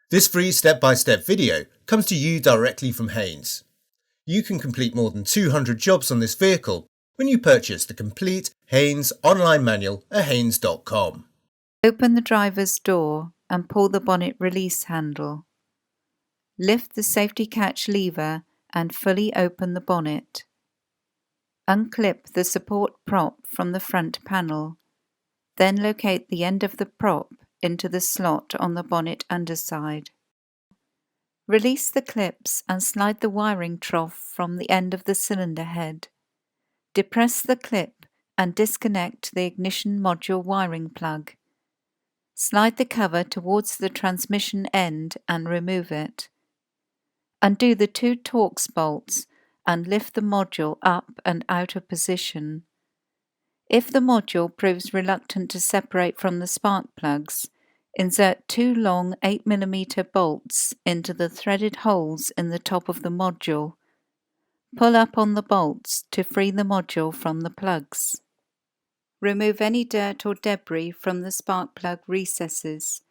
This free step-by-step video comes to you directly from Haynes. You can complete more than 200 jobs on this vehicle when you purchase the complete Haynes online manual at haynes.com. Open the driver's door and pull the bonnet release handle. Lift the safety catch lever and fully open the bonnet. Unclip the support prop from the front panel. Then locate the end of the prop into the slot on the bonnet underside. Release the clips and slide the wiring trough from the end of the cylinder head. Depress the clip and disconnect the ignition module wiring plug. Slide the cover towards the transmission end and remove it. Undo the 2 Torx bolts and lift the module up and out of position. If the module proves reluctant to separate from the spark plugs, insert 2 long 8mm bolts into the threaded holes in the top of the module. Pull up on the bolts to free the module from the plugs. Remove any dirt or debris from the spark plug recesses.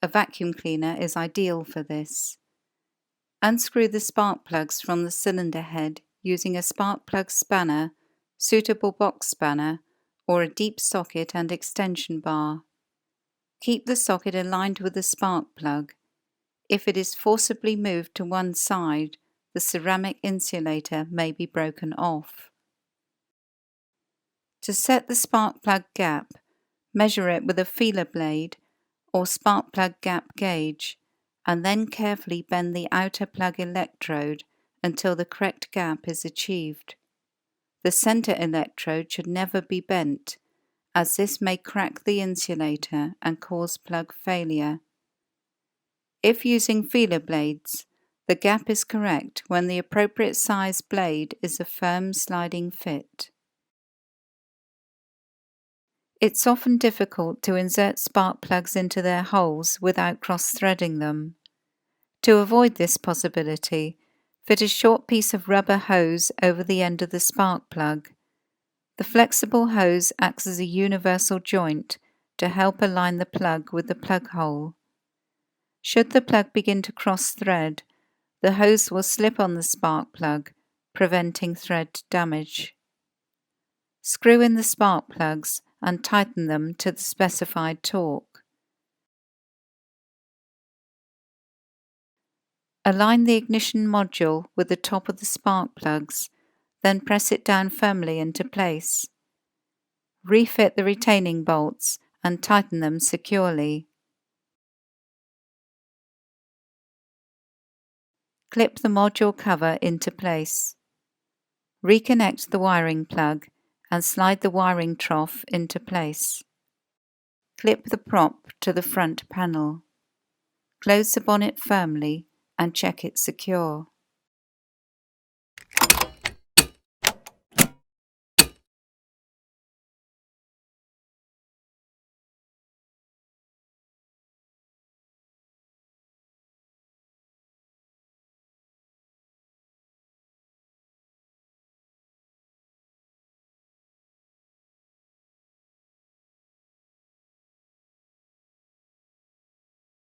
A vacuum cleaner is ideal for this. Unscrew the spark plugs from the cylinder head using a spark plug spanner, suitable box spanner, or a deep socket and extension bar. Keep the socket aligned with the spark plug. If it is forcibly moved to one side, the ceramic insulator may be broken off. To set the spark plug gap, measure it with a feeler blade or spark plug gap gauge, and then carefully bend the outer plug electrode until the correct gap is achieved. The center electrode should never be bent, as this may crack the insulator and cause plug failure. If using feeler blades, the gap is correct when the appropriate size blade is a firm sliding fit. It's often difficult to insert spark plugs into their holes without cross-threading them. To avoid this possibility, fit a short piece of rubber hose over the end of the spark plug. The flexible hose acts as a universal joint to help align the plug with the plug hole. Should the plug begin to cross-thread, the hose will slip on the spark plug, preventing thread damage. Screw in the spark plugs and tighten them to the specified torque. Align the ignition module with the top of the spark plugs, then press it down firmly into place. Refit the retaining bolts and tighten them securely. Clip the module cover into place. Reconnect the wiring plug and slide the wiring trough into place. Clip the prop to the front panel. Close the bonnet firmly and check it secure.